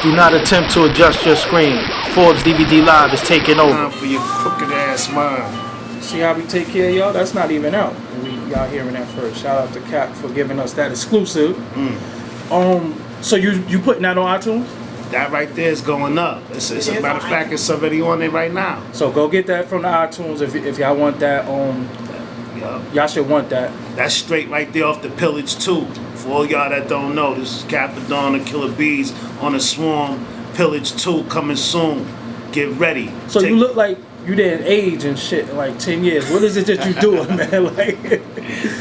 Do not attempt to adjust your screen. Forbes DVD Live is taking over. Time for your crooked ass mind. See how we take care of y'all? That's not even out. Y'all hearing that first. Shout out to Cap for giving us that exclusive. So you putting that on iTunes? That right there is going up. It's a matter of fact, it's already on there right now. So go get that from the iTunes if y'all want that. Y'all should want that. That's straight right there off the Pillage 2. For all y'all that don't know, this is Cappadonna, Killer Bees on the Swarm, Pillage 2 coming soon. Get ready. So you look like you didn't age and shit in like 10 years. What is it that you doing, man? Like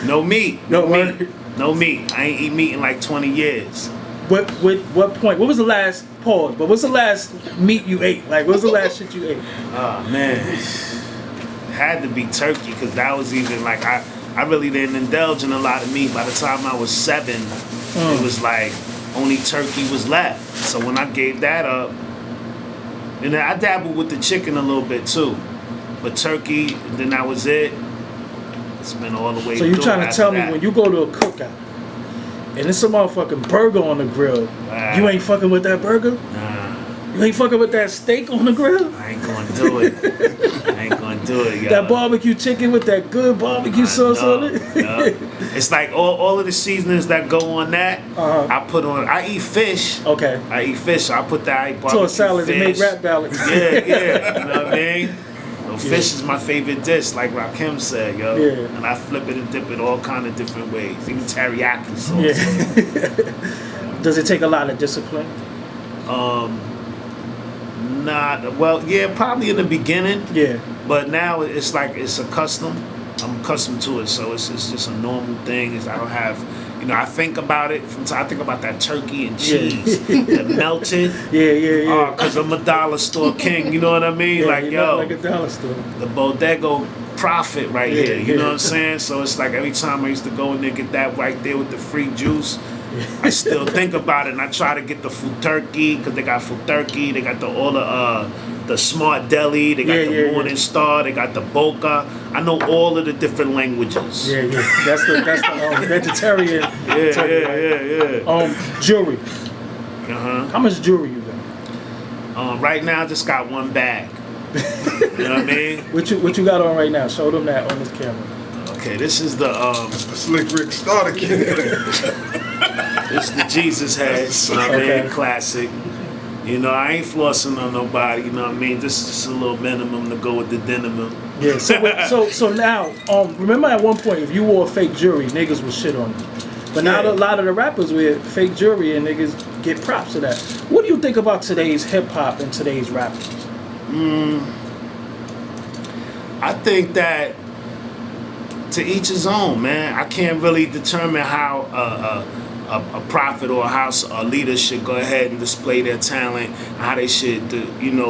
no meat. No meat. No meat. I ain't eat meat in like 20 years. What point? What was the last pause? But what's the last meat you ate? Like what's the last shit you ate? Oh man, had to be turkey because that was even like I really didn't indulge in a lot of meat. By the time I was 7, it was like only turkey was left. So when I gave that up, and then I dabbled with the chicken a little bit too, but turkey, then that was it. It's been all the way. So you trying to tell me when you go to a cookout and it's a motherfucking burger on the grill, you ain't fucking with that burger? Nah. You ain't fucking with that steak on the grill? I ain't gonna do it. I ain't gonna do it, yo. That barbecue chicken with that good barbecue sauce on it? It's like all of the seasonings that go on that, I put on. I eat fish. Okay. I eat fish, so I put that. I eat barbecue to a salad fish. and make rap ballads. Yeah. You know what I mean? Well, fish is my favorite dish, like Rakim said, yo. Yeah. And I flip it and dip it all kind of different ways. Even teriyaki sauce. Yeah. Does it take a lot of discipline? Probably in the beginning. Yeah. But now it's like it's a custom. I'm accustomed to it, so it's just a normal thing. I don't have, I think about it from time. I think about that turkey and cheese, that melted. Yeah. Because I'm a dollar store king. You know what I mean? Yeah, like yo, like a dollar store. The bodega profit right here. You know what I'm saying? So it's like every time I used to go in there get that right there with the free juice. I still think about it, and I try to get the food turkey because they got food turkey. They got all the Smart Deli. They got the Morning Star. They got the Boca. I know all of the different languages. Yeah. That's the vegetarian. Yeah. Jewelry. How much jewelry you got? Right now, I just got one bag. You know what I mean? What you got on right now? Show them that on this camera. Okay, this is the Slick Rick starter kit. This is the Jesus head. You know what I mean? Classic. I ain't flossing on nobody. You know what I mean? This is just a little minimum to go with the denim. Yeah. So now, remember at one point, if you wore fake jewelry, niggas would shit on you. But now a lot of the rappers wear fake jewelry and niggas get props to that. What do you think about today's hip hop and today's rappers? I think that to each his own, man. I can't really determine how a prophet or a house a leader should go ahead and display their talent, how they should,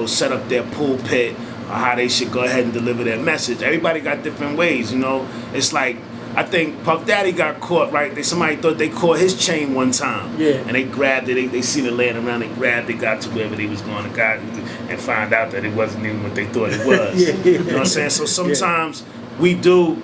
set up their pulpit, or how they should go ahead and deliver their message. Everybody got different ways, It's like, I think Puff Daddy got caught, right? Somebody thought they caught his chain one time. Yeah. And they grabbed it, they seen it laying around, they grabbed it, got to wherever they was going to got and find out that it wasn't even what they thought it was. You know what I'm saying? So sometimes we do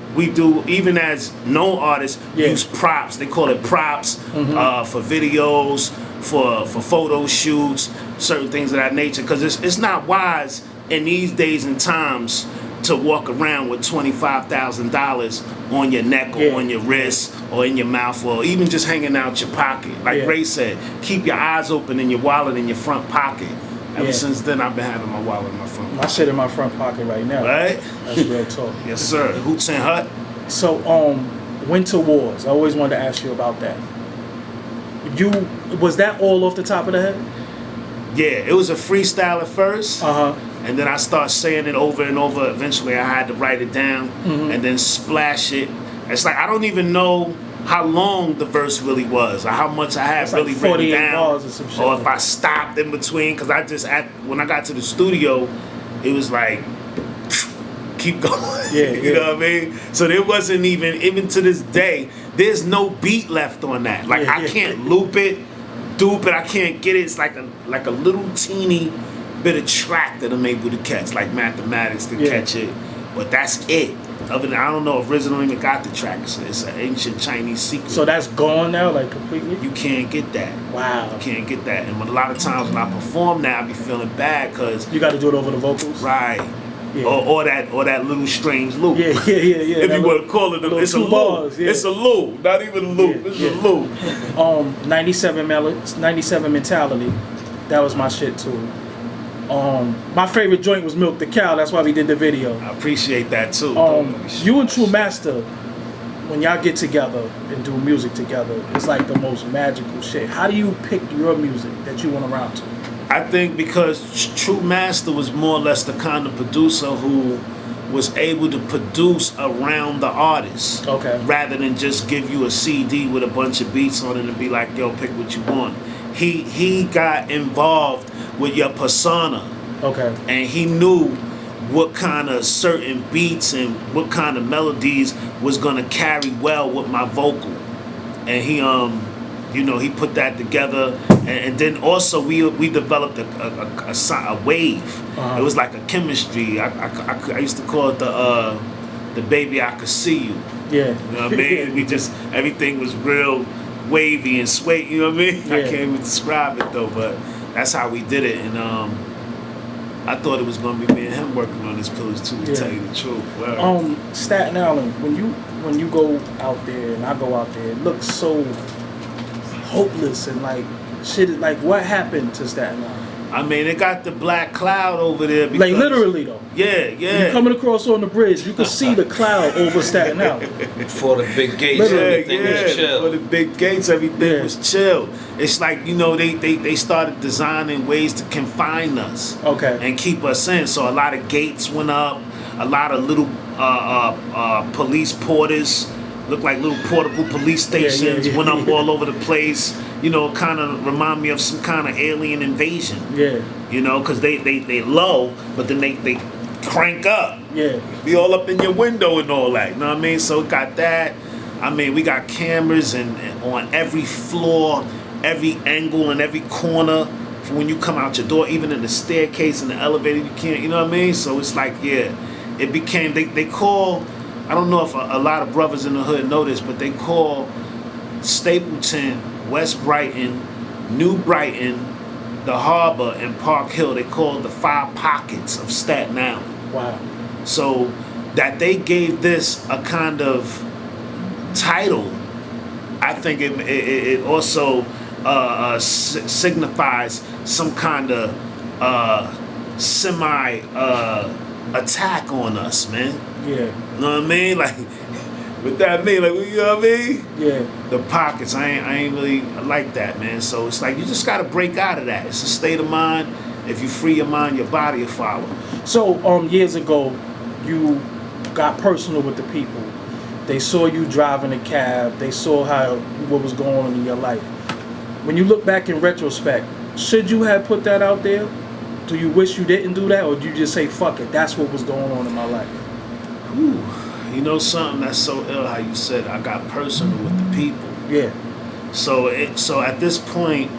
even as known artists use props. They call it props for videos, for photo shoots, certain things of that nature. Because it's not wise in these days and times to walk around with $25,000 on your neck or on your wrist or in your mouth or even just hanging out your pocket. Like Ray said, keep your eyes open and your wallet in your front pocket. Ever since then, I've been having my wallet in my front pocket. My shit in my front pocket right now. Right? That's real talk. Yes, sir. Wu-Tang Hut. So, Winter Wars. I always wanted to ask you about that. Was that all off the top of the head? Yeah, it was a freestyle at first. And then I started saying it over and over. Eventually, I had to write it down and then splash it. It's like I don't even know how long the verse really was, or how much I had really written down, bars or some shit. or if I stopped in between. Because when I got to the studio, it was like keep going. You know what I mean? So there wasn't even to this day, there's no beat left on that. Like I can't loop it, dupe it. I can't get it. It's like a little teeny bit of track that I'm able to catch, like mathematics to catch it. But that's it. Other than, I don't know if RZA don't even got the track. It's an ancient Chinese secret. So that's gone now, like completely? You can't get that. Wow. You can't get that. And a lot of times when I perform now, I be feeling bad because you got to do it over the vocals? Right. Yeah. Or that little strange loop. Yeah. If you want to call it, it's a loop. Bars, yeah. It's a loop, not even a loop. It's a loop. 97 Mentality. That was my shit too. My favorite joint was Milk the Cow. That's why we did the video. I appreciate that too. You and True Master, when y'all get together and do music together, it's like the most magical shit. How do you pick your music that you want around to? I think because True Master was more or less the kind of producer who was able to produce around the artist. Okay. Rather than just give you a CD with a bunch of beats on it and be like, yo, pick what you want. He got involved with your persona. Okay. And he knew what kind of certain beats and what kind of melodies was gonna carry well with my vocal. And he put that together, and then also we developed a wave. Uh-huh. It was like a chemistry. I used to call it the baby I could see you. Yeah. You know what I mean? Everything was real wavy and sway. You know what I mean? Yeah. I can't even describe it though, but that's how we did it. And I thought it was gonna be me and him working on this Pillars too, to tell you the truth. Well, Staten Island, when you go out there and I go out there, it looks so hopeless and like shit. Like, what happened to Staten Island? I mean, it got the black cloud over there. Because, Like literally though. Yeah. When you're coming across on the bridge, you can see the cloud over Staten Island. Before the big gates, Literally. everything was chill. For the big gates, everything was chill. It's like, they started designing ways to confine us. Okay. And keep us in. So a lot of gates went up. A lot of little police porters, looked like little portable police stations, went up all over the place. Kind of remind me of some kind of alien invasion. Yeah. Because they low, but then they crank up. Yeah. Be all up in your window and all that. You know what I mean? So it got that. I mean, we got cameras and on every floor, every angle, and every corner. For when you come out your door, even in the staircase and the elevator, you can't. You know what I mean? So it's like, it became. They call. I don't know if a lot of brothers in the hood know this, but they call Stapleton, West Brighton, New Brighton, the Harbor, and Park Hill. They call it the 5 pockets of Staten Island. Wow. So that they gave this a kind of title, I think it also signifies some kind of semi attack on us, man. Yeah. You know what I mean? Like, what that mean? Like, you know what I mean? Yeah. The pockets, I ain't really like that, man. So it's like you just gotta break out of that. It's a state of mind. If you free your mind, your body will follow. So years ago, you got personal with the people. They saw you driving a cab. They saw what was going on in your life. When you look back in retrospect, should you have put that out there? Do you wish you didn't do that, or do you just say, fuck it, that's what was going on in my life? Ooh, you know something that's so ill how you said I got personal with the people. Yeah. So at this point,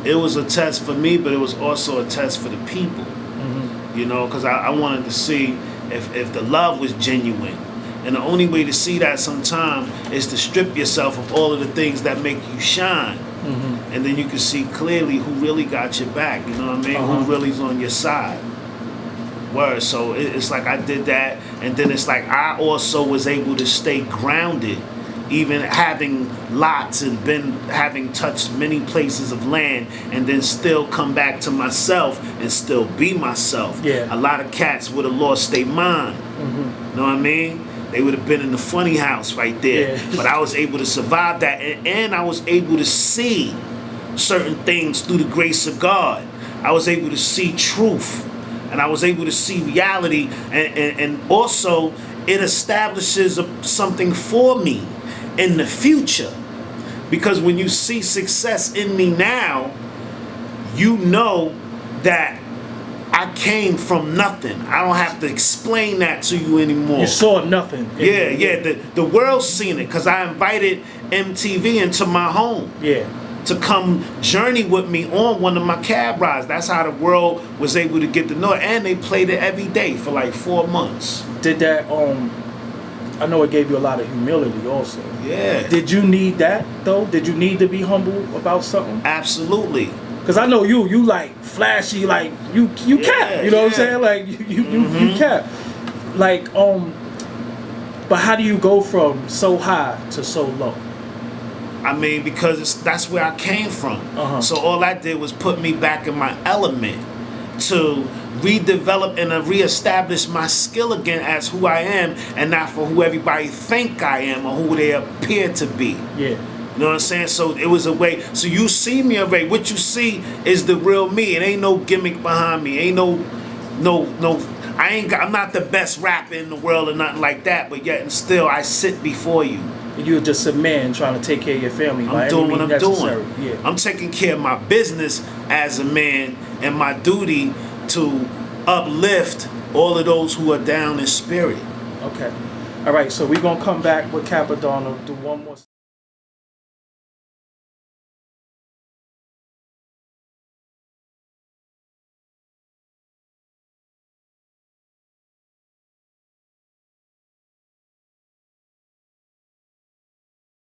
it was a test for me, but it was also a test for the people. Mm-hmm. Because I wanted to see if the love was genuine. And the only way to see that sometime is to strip yourself of all of the things that make you shine. Mm-hmm. And then you can see clearly who really got your back, you know what I mean? Who really's on your side. Word. So it's like I did that, and then it's like I also was able to stay grounded, even having lots and having touched many places of land, and then still come back to myself and still be myself. Yeah. A lot of cats would have lost their mind. Mm-hmm. Know what I mean? They would have been in the funny house right there. Yeah. But I was able to survive that, and I was able to see certain things through the grace of God. I was able to see truth, and I was able to see reality, and also it establishes something for me in the future. Because when you see success in me now, you know that I came from nothing. I don't have to explain that to you anymore. You saw nothing. Yeah. The world's seen it because I invited MTV into my home. Yeah. to come journey with me on one of my cab rides. That's how the world was able to get to know it. And they played it every day for like 4 months. Did that I know it gave you a lot of humility also. Yeah. Did you need that though? Did you need to be humble about something? Absolutely. Cause I know you like flashy, like you cap. You know what I'm saying? Like you cap. Like but how do you go from so high to so low? I mean, because that's where I came from. So all I did was put me back in my element to redevelop and reestablish my skill again as who I am, and not for who everybody think I am or who they appear to be. Yeah. You know what I'm saying? So it was a way. So you see me already. What you see is the real me. It ain't no gimmick behind me. Ain't no. I'm not the best rapper in the world or nothing like that. But yet and still, I sit before you. You're just a man trying to take care of your family. I'm doing what I'm necessary. doing. Yeah. I'm taking care of my business as a man, and my duty to uplift all of those who are down in spirit. Okay. All right. So we're gonna come back with Cappadonna, do one more.